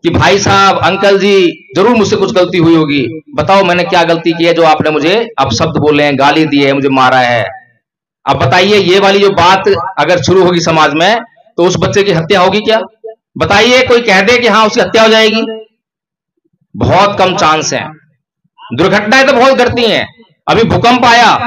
कि भाई साहब, अंकल जी, जरूर मुझसे कुछ गलती हुई होगी, बताओ मैंने क्या गलती की है जो आपने मुझे अपशब्द बोले हैं, गाली दी है, मुझे मारा है। अब बताइए, ये वाली जो बात अगर शुरू होगी समाज में तो उस बच्चे की हत्या होगी क्या? बताइए, कोई कह दे कि हाँ उसकी हत्या हो जाएगी? बहुत कम चांस है। दुर्घटनाएं तो बहुत घटती हैं। अभी भूकंप आया,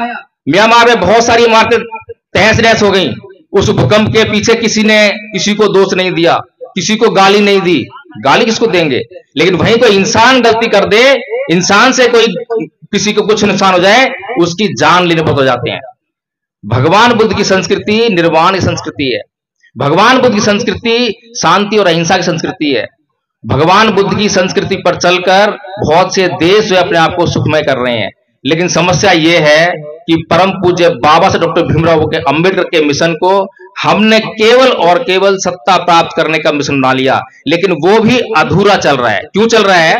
म्यांमार में बहुत सारी इमारतें तहस नहस हो गई। उस भूकंप के पीछे किसी ने किसी को दोष नहीं दिया, किसी को गाली नहीं दी। गाली किसको देंगे? लेकिन वहीं कोई इंसान गलती कर दे, इंसान से कोई किसी को कुछ नुकसान हो जाए, उसकी जान लेने पर हो जाते हैं। भगवान बुद्ध की संस्कृति निर्वाण की संस्कृति है। भगवान बुद्ध की संस्कृति शांति और अहिंसा की संस्कृति है। भगवान बुद्ध की संस्कृति पर चलकर बहुत से देश जो अपने आप को सुखमय कर रहे हैं, लेकिन समस्या यह है कि परम पूज्य बाबा साहब डॉक्टर भीमराव अंबेडकर के मिशन को हमने केवल और केवल सत्ता प्राप्त करने का मिशन बना लिया, लेकिन वो भी अधूरा चल रहा है। क्यों चल रहा है?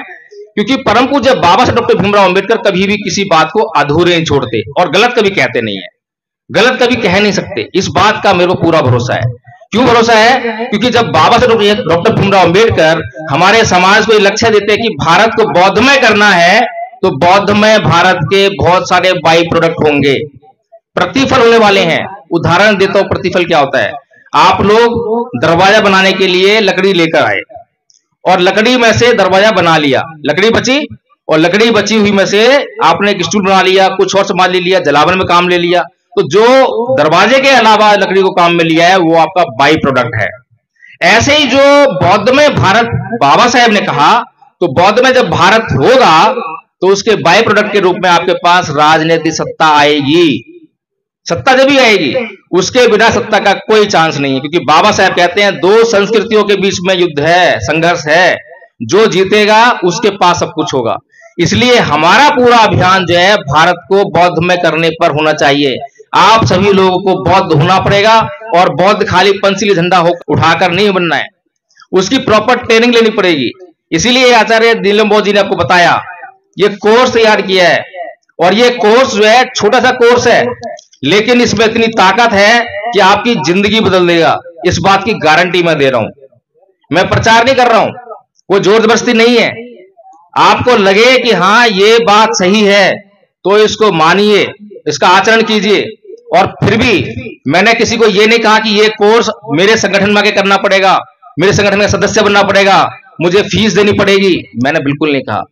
क्योंकि परम पूज्य बाबा साहब डॉक्टर भीमराव अंबेडकर कभी भी किसी बात को अधूरे नहीं छोड़ते और गलत कभी कहते नहीं है, गलत कभी कह नहीं सकते। इस बात का मेरे को पूरा भरोसा है। क्यों भरोसा है? क्योंकि जब बाबा साहब डॉक्टर भीमराव अंबेडकर हमारे समाज को लक्ष्य देते हैं कि भारत को बौद्धमय करना है, तो बौद्धमय भारत के बहुत सारे बाई प्रोडक्ट होंगे, प्रतिफल होने वाले हैं। उदाहरण देता हूं, प्रतिफल क्या होता है। आप लोग दरवाजा बनाने के लिए लकड़ी लेकर आए और लकड़ी में से दरवाजा बना लिया, लकड़ी बची, और लकड़ी बची हुई में से आपने एक स्टूल बना लिया, कुछ और सामान ले लिया, जलावन में काम ले लिया। तो जो दरवाजे के अलावा लकड़ी को काम में लिया है वो आपका बाई प्रोडक्ट है। ऐसे ही जो बौद्ध में भारत बाबा साहेब ने कहा, तो बौद्ध में जब भारत होगा तो उसके बाई प्रोडक्ट के रूप में आपके पास राजनीतिक सत्ता आएगी। सत्ता जब भी आएगी, उसके बिना सत्ता का कोई चांस नहीं है, क्योंकि बाबा साहेब कहते हैं दो संस्कृतियों के बीच में युद्ध है, संघर्ष है, जो जीतेगा उसके पास सब कुछ होगा। इसलिए हमारा पूरा अभियान जो है भारत को बौद्धमय करने पर होना चाहिए। आप सभी लोगों को बौद्ध होना पड़ेगा, और बौद्ध खाली पंचशीली झंडा उठाकर नहीं बनना है, उसकी प्रॉपर ट्रेनिंग लेनी पड़ेगी। इसीलिए आचार्य नीलम बौद्ध जी ने आपको बताया, ये कोर्स तैयार किया है, और ये कोर्स जो है छोटा सा कोर्स है, लेकिन इसमें इतनी ताकत है कि आपकी जिंदगी बदल देगा। इस बात की गारंटी मैं दे रहा हूं। मैं प्रचार नहीं कर रहा हूं, वो जोर जबरदस्ती नहीं है। आपको लगे कि हाँ ये बात सही है तो इसको मानिए, इसका आचरण कीजिए। और फिर भी मैंने किसी को ये नहीं कहा कि ये कोर्स मेरे संगठन में आके करना पड़ेगा, मेरे संगठन का सदस्य बनना पड़ेगा, मुझे फीस देनी पड़ेगी। मैंने बिल्कुल नहीं कहा।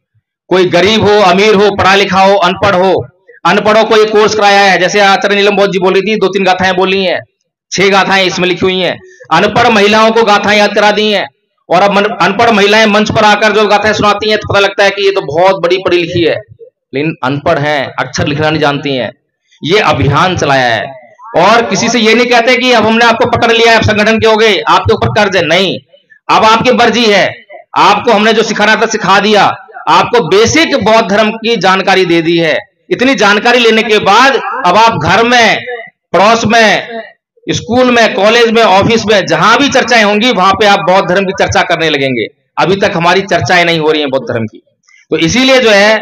कोई गरीब हो, अमीर हो, पढ़ा लिखा हो, अनपढ़ हो, अनपढ़ों को ये कोर्स कराया है। जैसे आचार्य नीलम बौद्ध जी बोल रही थी, 2-3 गाथाएं बोली हैं, 6 गाथाएं इसमें लिखी हुई हैं। अनपढ़ महिलाओं को गाथाएं याद करा दी हैं, और अब अनपढ़ महिलाएं मंच पर आकर जो गाथाएं सुनाती हैं तो पता लगता है कि ये तो बहुत बड़ी पढ़ी लिखी है, लेकिन अनपढ़ हैं, अक्षर लिखना नहीं जानती हैं। ये अभियान चलाया है, और किसी से ये नहीं कहते कि अब हमने आपको पकड़ लिया है, आप संगठन के हो गए, आपके ऊपर कर्ज है। नहीं, अब आपकी मर्जी है। आपको हमने जो सिखाना था सिखा दिया, आपको बेसिक बौद्ध धर्म की जानकारी दे दी है। इतनी जानकारी लेने के बाद अब आप घर में, पड़ोस में, स्कूल में, कॉलेज में, ऑफिस में, जहां भी चर्चाएं होंगी वहां पे आप बौद्ध धर्म की चर्चा करने लगेंगे। अभी तक हमारी चर्चाएं नहीं हो रही हैं बौद्ध धर्म की। तो इसीलिए जो है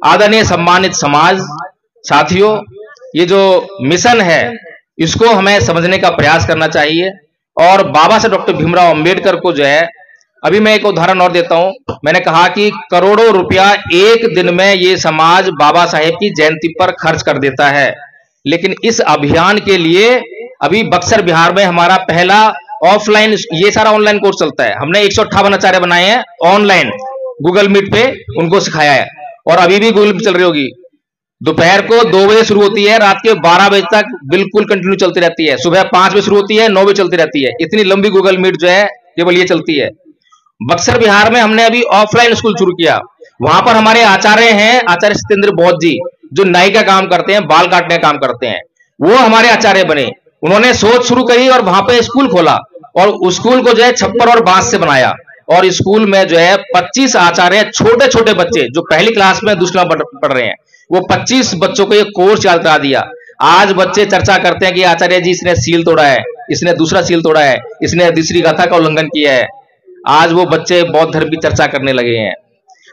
आदरणीय सम्मानित समाज साथियों, ये जो मिशन है इसको हमें समझने का प्रयास करना चाहिए। और बाबा साहब डॉक्टर भीमराव अंबेडकर को जो है, अभी मैं एक उदाहरण और देता हूं। मैंने कहा कि करोड़ों रुपया एक दिन में ये समाज बाबा साहेब की जयंती पर खर्च कर देता है, लेकिन इस अभियान के लिए अभी बक्सर बिहार में हमारा पहला ऑफलाइन, ये सारा ऑनलाइन कोर्स चलता है। हमने 158 आचार्य बनाए हैं ऑनलाइन, गूगल मीट पे उनको सिखाया है, और अभी भी गूगल पे चल रही होगी। दोपहर को 2 बजे शुरू होती है, रात के 12 बजे तक बिल्कुल कंटिन्यू चलती रहती है। सुबह 5 बजे शुरू होती है, 9 बजे चलती रहती है। इतनी लंबी गूगल मीट जो है केवल ये चलती है। बक्सर बिहार में हमने अभी ऑफलाइन स्कूल शुरू किया। वहां पर हमारे आचार्य हैं, आचार्य सत्येंद्र बौद्ध जी, जो नाई का काम करते हैं, बाल काटने का काम करते हैं, वो हमारे आचार्य बने। उन्होंने सोच शुरू करी और वहां पे स्कूल खोला, और स्कूल को जो है छप्पर और बांस से बनाया, और स्कूल में जो है 25 आचार्य, छोटे छोटे बच्चे जो पहली क्लास में दूसरा पढ़ रहे हैं, वो 25 बच्चों को ये कोर्स याद करा दिया। आज बच्चे चर्चा करते हैं कि आचार्य जी इसने सील तोड़ा है, इसने दूसरा सील तोड़ा है, इसने तीसरी गाथा का उल्लंघन किया है। आज वो बच्चे बौद्ध धर्म की चर्चा करने लगे हैं।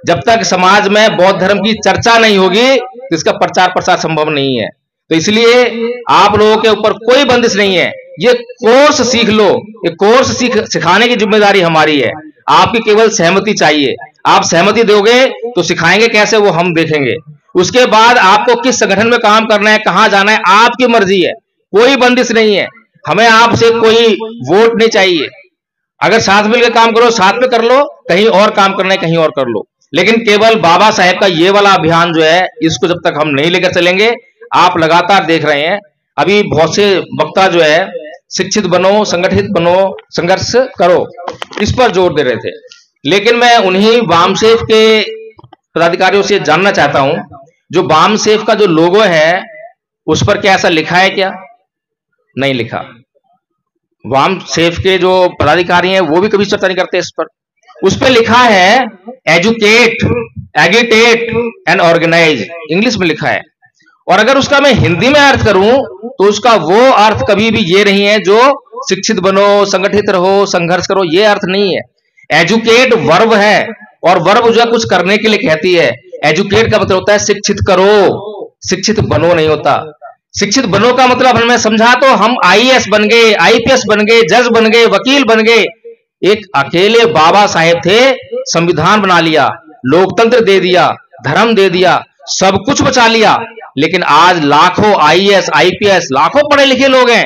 जब तक समाज में बौद्ध धर्म की चर्चा नहीं होगी तो इसका प्रचार प्रसार संभव नहीं है। तो इसलिए आप लोगों के ऊपर कोई बंदिश नहीं है, ये कोर्स सीख लो, ये कोर्स सिखाने की जिम्मेदारी हमारी है। आपकी केवल सहमति चाहिए, आप सहमति दोगे तो सिखाएंगे कैसे वो हम देखेंगे। उसके बाद आपको किस संगठन में काम करना है, कहां जाना है, आपकी मर्जी है, कोई बंदिश नहीं है। हमें आपसे कोई वोट नहीं चाहिए। अगर साथ मिलकर काम करो साथ में कर लो, कहीं और काम करना है कहीं और कर लो, लेकिन केवल बाबा साहेब का ये वाला अभियान जो है इसको जब तक हम नहीं लेकर चलेंगे। आप लगातार देख रहे हैं अभी बहुत से वक्ता जो है शिक्षित बनो, संगठित बनो, संघर्ष करो, इस पर जोर दे रहे थे। लेकिन मैं उन्हीं वामसेफ के पदाधिकारियों से जानना चाहता हूं, जो वामसेफ का जो लोगो है उस पर क्या ऐसा लिखा है क्या? नहीं लिखा। वामसेफ के जो पदाधिकारी हैं वो भी कभी चर्चा नहीं करते इस पर। उस पर लिखा है एजुकेट, एगिटेट एंड ऑर्गेनाइज, इंग्लिश में लिखा है। और अगर उसका मैं हिंदी में अर्थ करूं तो उसका वो अर्थ कभी भी ये नहीं है जो शिक्षित बनो, संगठित रहो, संघर्ष करो, ये अर्थ नहीं है। एजुकेट वर्ब है, और वर्ब जो है कुछ करने के लिए कहती है। एजुकेट का मतलब होता है शिक्षित करो, शिक्षित बनो नहीं होता। शिक्षित बनो का मतलब हमें समझा तो हम आईएएस बन गए, आईपीएस बन गए, जज बन गए, वकील बन गए। एक अकेले बाबा साहेब थे, संविधान बना लिया, लोकतंत्र दे दिया, धर्म दे दिया, सब कुछ बचा लिया। लेकिन आज लाखों आईएएस, आईपीएस, लाखों पढ़े लिखे लोग हैं,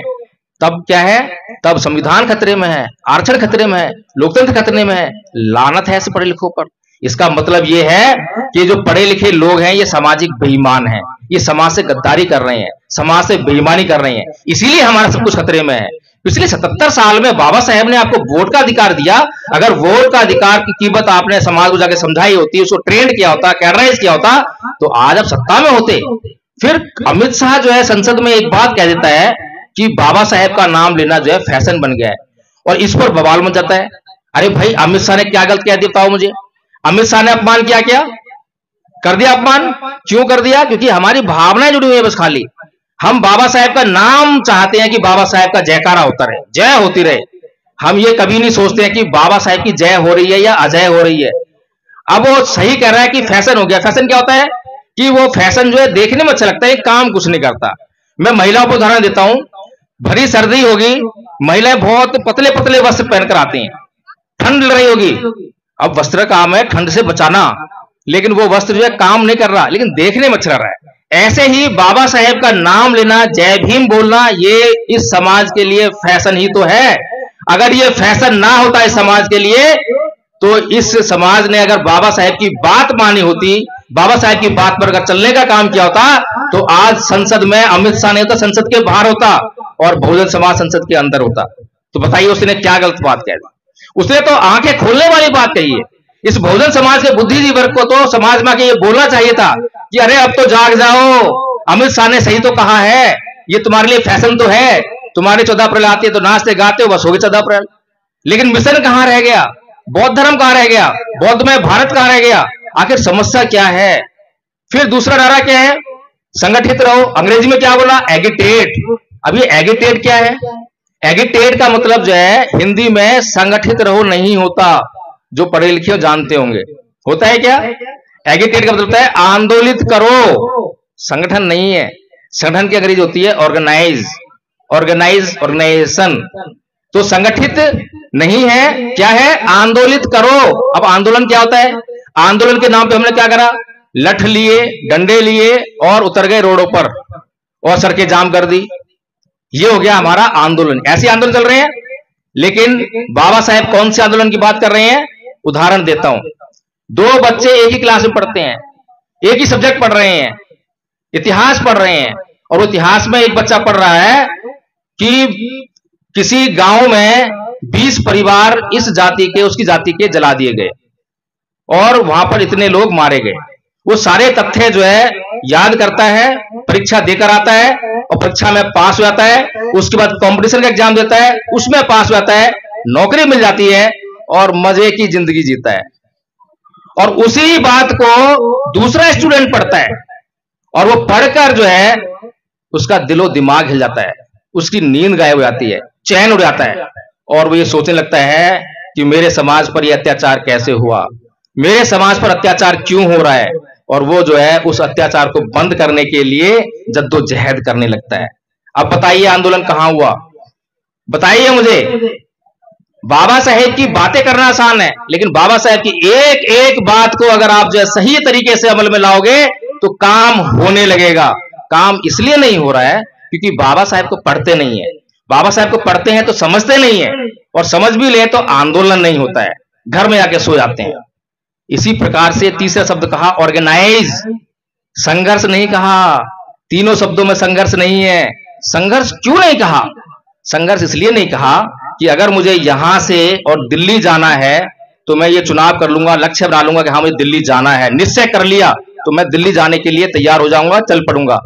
तब क्या है? तब संविधान खतरे में है, आरक्षण खतरे में है, लोकतंत्र खतरे में है। लानत है ऐसे पढ़े लिखों पर। इसका मतलब यह है कि जो पढ़े लिखे लोग हैं ये सामाजिक बेईमान हैं, ये समाज से गद्दारी कर रहे हैं, समाज से बेईमानी कर रहे हैं, इसीलिए हमारा सब कुछ खतरे में है। पिछले 77 साल में बाबा साहेब ने आपको वोट का अधिकार दिया। अगर वोट का अधिकार की कीमत आपने समाज को जाकर समझाई होती, उसको ट्रेंड किया होता, कैडराइज किया होता, तो आज आप सत्ता में होते। फिर अमित शाह जो है संसद में एक बात कह देता है कि बाबा साहेब का नाम लेना जो है फैशन बन गया है, और इस पर बवाल मच जाता है। अरे भाई, अमित शाह ने क्या गलत कह दिया बताओ मुझे? अमित शाह ने अपमान किया, क्या कर दिया अपमान? क्यों कर दिया? क्योंकि हमारी भावनाएं जुड़ी हुई है बस खाली। हम बाबा साहेब का नाम चाहते हैं कि बाबा साहेब का जयकारा होता रहे, जय होती रहे। हम ये कभी नहीं सोचते हैं कि बाबा साहेब की जय हो रही है या अजय हो रही है। अब वो सही कह रहा है कि फैशन हो गया। फैशन क्या होता है कि वो फैशन जो है देखने में अच्छा लगता है, काम कुछ नहीं करता। मैं महिलाओं को उदाहरण देता हूं। भरी सर्दी होगी, महिलाएं बहुत पतले पतले वस्त्र पहनकर आती हैं, ठंड लग रही होगी। अब वस्त्र का काम है ठंड से बचाना, लेकिन वो वस्त्र जो है काम नहीं कर रहा, लेकिन देखने में अच्छा लग रहा है। ऐसे ही बाबा साहेब का नाम लेना, जय भीम बोलना, ये इस समाज के लिए फैशन ही तो है। अगर ये फैशन ना होता इस समाज के लिए, तो इस समाज ने अगर बाबा साहेब की बात मानी होती, बाबा साहेब की बात पर अगर चलने का काम किया होता, तो आज संसद में अमित शाह नहीं होता, संसद के बाहर होता, और बहुजन समाज संसद के अंदर होता। तो बताइए उसने क्या गलत बात कह दी? उसने तो आंखें खोलने वाली बात कही है। इस बहुजन समाज के बुद्धिजीवी वर्ग को तो समाज में आके ये बोलना चाहिए था कि अरे अब तो जाग जाओ, अमित शाह ने सही तो कहा है, ये तुम्हारे लिए फैशन तो है, तुम्हारे 14 अप्रैल आती है तो नाचते गाते हो, बस हो गई 14 अप्रैल। लेकिन मिशन कहां रह गया? बौद्ध धर्म कहां रह गया? बौद्ध में भारत कहां रह गया? आखिर समस्या क्या है? फिर दूसरा नारा क्या है? संगठित रहो। अंग्रेजी में क्या बोला? एगिटेट। अब ये एगिटेट क्या है? एगिटेट का मतलब जो है हिंदी में संगठित रहो नहीं होता, जो पढ़े लिखे जानते होंगे। होता है क्या? एगिटेट का मतलब होता है आंदोलित करो, संगठन नहीं है। संगठन की अंग्रेजी होती है ऑर्गेनाइज, ऑर्गेनाइज, ऑर्गेनाइजेशन। तो संगठित नहीं है, क्या है? आंदोलित करो। अब आंदोलन क्या होता है? आंदोलन के नाम पे हमने क्या करा? लठ लिए, डंडे लिए और उतर गए रोडों पर और सड़कें जाम कर दी। ये हो गया हमारा आंदोलन। ऐसे आंदोलन चल रहे हैं। लेकिन बाबा साहेब कौन से आंदोलन की बात कर रहे हैं? उदाहरण देता हूं। 2 बच्चे एक ही क्लास में पढ़ते हैं, एक ही सब्जेक्ट पढ़ रहे हैं, इतिहास पढ़ रहे हैं, और वो इतिहास में एक बच्चा पढ़ रहा है कि किसी गांव में 20 परिवार इस जाति के, उसकी जाति के जला दिए गए और वहां पर इतने लोग मारे गए। वो सारे तथ्य जो है याद करता है, परीक्षा देकर आता है और परीक्षा में पास हो जाता है। उसके बाद कंपटीशन का एग्जाम देता है, उसमें पास हो जाता है। नौकरी मिल जाती है और मजे की जिंदगी जीता है। और उसी बात को दूसरा स्टूडेंट पढ़ता है और वो पढ़कर जो है उसका दिलो दिमाग हिल जाता है, उसकी नींद गायब हो जाती है, चैन उड़ जाता है और वो ये सोचने लगता है कि मेरे समाज पर यह अत्याचार कैसे हुआ, मेरे समाज पर अत्याचार क्यों हो रहा है, और वो जो है उस अत्याचार को बंद करने के लिए जद्दोजहद करने लगता है। अब बताइए आंदोलन कहां हुआ? बताइए मुझे। बाबा साहेब की बातें करना आसान है, लेकिन बाबा साहेब की एक एक बात को अगर आप जो है सही तरीके से अमल में लाओगे तो काम होने लगेगा। काम इसलिए नहीं हो रहा है क्योंकि बाबा साहेब को पढ़ते नहीं है। बाबा साहेब को पढ़ते हैं तो समझते नहीं है, और समझ भी ले तो आंदोलन नहीं होता है, घर में आके सो जाते हैं। इसी प्रकार से तीसरा शब्द कहा ऑर्गेनाइज, संघर्ष नहीं कहा। तीनों शब्दों में संघर्ष नहीं है। संघर्ष क्यों नहीं कहा? संघर्ष इसलिए नहीं कहा कि अगर मुझे यहां से और दिल्ली जाना है तो मैं ये चुनाव कर लूंगा, लक्ष्य बना लूंगा कि हाँ मुझे दिल्ली जाना है, निश्चय कर लिया तो मैं दिल्ली जाने के लिए तैयार हो जाऊंगा, चल पड़ूंगा।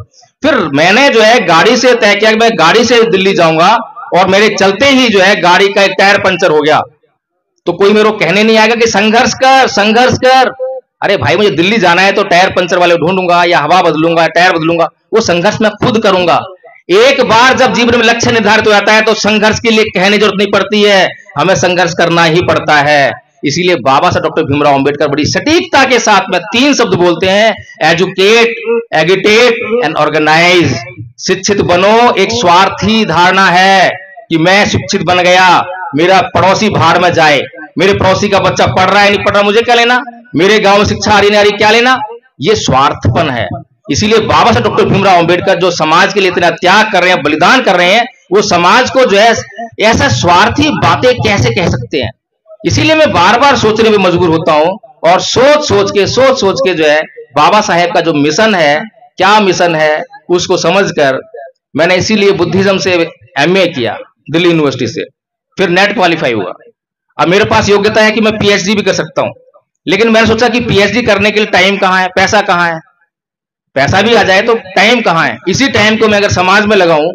फिर मैंने जो है गाड़ी से तय किया कि मैं गाड़ी से दिल्ली जाऊंगा और मेरे चलते ही जो है गाड़ी का एक टायर पंचर हो गया, तो कोई मेरे को कहने नहीं आएगा कि संघर्ष कर, संघर्ष कर। अरे भाई मुझे दिल्ली जाना है तो टायर पंचर वाले ढूंढूंगा या हवा बदलूंगा, टायर बदलूंगा, वो संघर्ष मैं खुद करूंगा। एक बार जब जीवन में लक्ष्य निर्धारित हो जाता है तो संघर्ष के लिए कहने की जरूरत नहीं पड़ती है, हमें संघर्ष करना ही पड़ता है। इसीलिए बाबा साहब डॉक्टर भीमराव अंबेडकर बड़ी सटीकता के साथ में 3 शब्द बोलते हैं, एजुकेट, एगिटेट एंड ऑर्गेनाइज। शिक्षित बनो एक स्वार्थी धारणा है कि मैं शिक्षित बन गया, मेरा पड़ोसी बाहर में जाए, मेरे पड़ोसी का बच्चा पढ़ रहा है नहीं पढ़ रहा मुझे क्या लेना, मेरे गांव में शिक्षा आ रही नहीं आ रही क्या लेना, ये स्वार्थपन है। इसीलिए बाबा साहब डॉक्टर भीमराव अंबेडकर जो समाज के लिए इतना त्याग कर रहे हैं, बलिदान कर रहे हैं, वो समाज को जो है ऐसा स्वार्थी बातें कैसे कह सकते हैं। इसीलिए मैं बार बार सोचने में मजबूर होता हूं और सोच सोच के जो है बाबा साहेब का जो मिशन है, क्या मिशन है, उसको समझकर मैंने इसीलिए बुद्धिज्म से एमए किया दिल्ली यूनिवर्सिटी से, फिर नेट क्वालिफाई हुआ। अब मेरे पास योग्यता है कि मैं पीएचडी भी कर सकता हूं, लेकिन मैंने सोचा कि पीएचडी करने के लिए टाइम कहां है, पैसा कहां है, पैसा भी आ जाए तो टाइम कहां है। इसी टाइम को मैं अगर समाज में लगाऊं,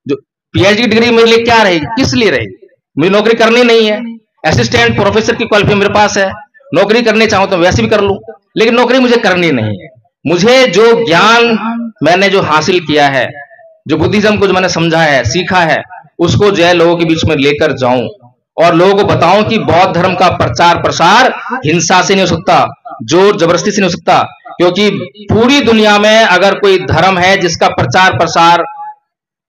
जो पीएचडी डिग्री मेरे लिए क्या रहेगी, किस लिए रहेगी, मुझे नौकरी करनी नहीं है। असिस्टेंट प्रोफेसर की क्वालिफिकेशन मेरे पास है, नौकरी करनी चाहूं तो वैसे भी कर लूं, लेकिन नौकरी मुझे करनी नहीं है। मुझे जो ज्ञान मैंने जो हासिल किया है, जो बुद्धिज्म को जो मैंने समझा है, सीखा है, उसको जो है लोगों के बीच में लेकर जाऊं और लोगों को बताऊं कि बौद्ध धर्म का प्रचार प्रसार हिंसा से नहीं हो सकता, जोर जबरदस्ती से नहीं हो सकता। क्योंकि पूरी दुनिया में अगर कोई धर्म है जिसका प्रचार प्रसार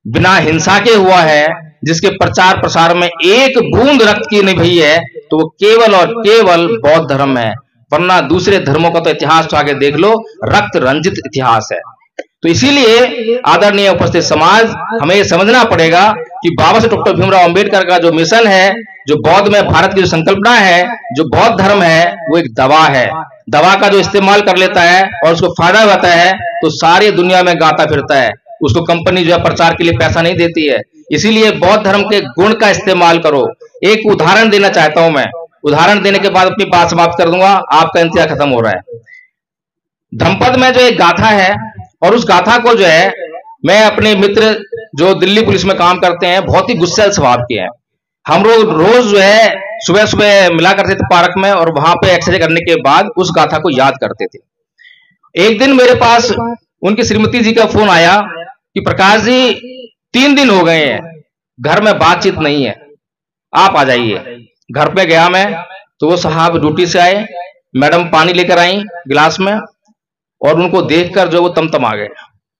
बिना हिंसा के हुआ है, जिसके प्रचार प्रसार में एक बूंद रक्त की नहीं बही है, तो वो केवल और केवल बौद्ध धर्म है। वरना दूसरे धर्मों का तो इतिहास तो आगे देख लो, रक्त रंजित इतिहास है। तो इसीलिए आदरणीय उपस्थित समाज, हमें यह समझना पड़ेगा कि बाबा साहब डॉक्टर भीमराव अंबेडकर का जो मिशन है, जो बौद्ध में भारत की जो संकल्पना है, जो बौद्ध धर्म है, वो एक दवा है। दवा का जो इस्तेमाल कर लेता है और उसको फायदा होता है तो सारी दुनिया में गाता फिरता है, उसको कंपनी जो है प्रचार के लिए पैसा नहीं देती है। इसीलिए बौद्ध धर्म के गुण का इस्तेमाल करो। एक उदाहरण देना चाहता हूं मैं, उदाहरण देने के बाद अपनी बात समाप्त कर दूंगा, आपका इंतजार खत्म हो रहा है। धम्पद में जो एक गाथा है, और उस गाथा को जो है मैं अपने मित्र जो दिल्ली पुलिस में काम करते हैं, बहुत ही गुस्सैल स्वभाव के हैं, हम रोज जो है सुबह सुबह मिला करते थे पार्क में और वहां पे एक्सरसाइज करने के बाद उस गाथा को याद करते थे। एक दिन मेरे पास उनकी श्रीमती जी का फोन आया कि प्रकाश जी 3 दिन हो गए हैं, घर में बातचीत नहीं है, आप आ जाइए। घर पे गया मैं तो वो साहब ड्यूटी से आए, मैडम पानी लेकर आई गिलास में, और उनको देखकर जो वो तमतम आ गए,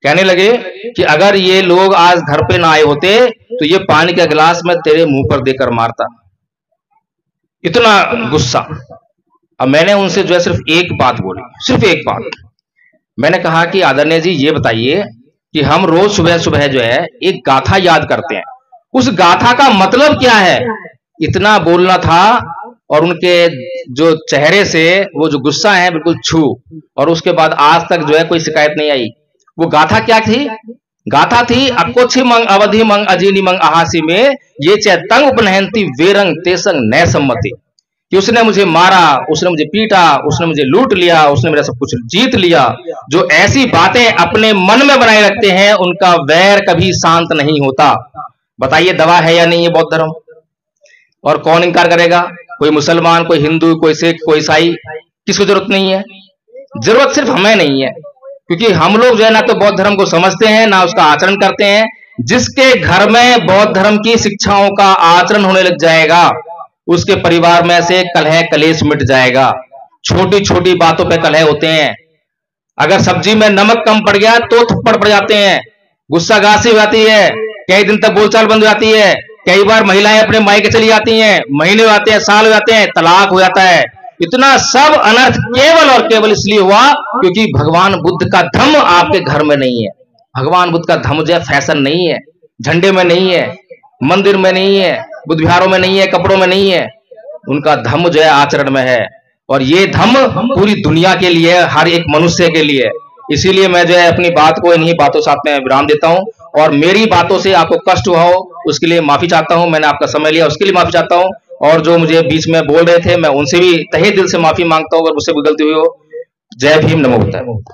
कहने लगे कि अगर ये लोग आज घर पे ना आए होते तो ये पानी का गिलास मैं तेरे मुंह पर देकर मारता। इतना गुस्सा। अब मैंने उनसे जो है सिर्फ एक बात बोली, सिर्फ एक बात। मैंने कहा कि आदरणीय जी ये बताइए कि हम रोज सुबह सुबह जो है एक गाथा याद करते हैं, उस गाथा का मतलब क्या है। इतना बोलना था और उनके जो चेहरे से वो जो गुस्सा है बिल्कुल छू, और उसके बाद आज तक जो है कोई शिकायत नहीं आई। वो गाथा क्या थी? गाथा थी अकोछि मंग अवधि मंग अजीनी मंग आहासी में ये चैतंग उपनहंती वेरंग तेसंग नय सम्मति, कि उसने मुझे मारा, उसने मुझे पीटा, उसने मुझे लूट लिया, उसने मेरा सब कुछ जीत लिया। जो ऐसी बातें अपने मन में बनाए रखते हैं उनका वैर कभी शांत नहीं होता। बताइए दवा है या नहीं ये बौद्ध धर्म? और कौन इनकार करेगा? कोई मुसलमान, कोई हिंदू, कोई सिख, कोई ईसाई, किसको जरूरत नहीं है? जरूरत सिर्फ हमें नहीं है, क्योंकि हम लोग जो है ना तो बौद्ध धर्म को समझते हैं ना उसका आचरण करते हैं। जिसके घर में बौद्ध धर्म की शिक्षाओं का आचरण होने लग जाएगा, उसके परिवार में से कलह कलेश मिट जाएगा। छोटी छोटी बातों पे कलह होते हैं। अगर सब्जी में नमक कम पड़ गया तो थप्पड़ पड़ जाते हैं, गुस्सा गासी हो जाती है, कई दिन तक बोलचाल बंद हो जाती है। कई बार महिलाएं अपने मायके चली जाती हैं, महीने हो जाते हैं, साल हो जाते हैं, तलाक हो जाता है। इतना सब अनर्थ केवल और केवल इसलिए हुआ क्योंकि भगवान बुद्ध का धम्म आपके घर में नहीं है। भगवान बुद्ध का धम्म जो है फैशन नहीं है, झंडे में नहीं है, मंदिर में नहीं है, बुद्ध विहारों में नहीं है, कपड़ों में नहीं है। उनका धम्म जो है आचरण में है, और ये धम्म पूरी दुनिया के लिए, हर एक मनुष्य के लिए। इसीलिए मैं जो है अपनी बात को इन्हीं बातों से में विराम देता हूं, और मेरी बातों से आपको कष्ट हुआ हो उसके लिए माफी चाहता हूं। मैंने आपका समय लिया उसके लिए माफी चाहता हूं, और जो मुझे बीच में बोल रहे थे मैं उनसे भी तहे दिल से माफी मांगता हूं अगर मुझसे कोई गलती हुई हो। जय भीम, नमो बुद्धाय।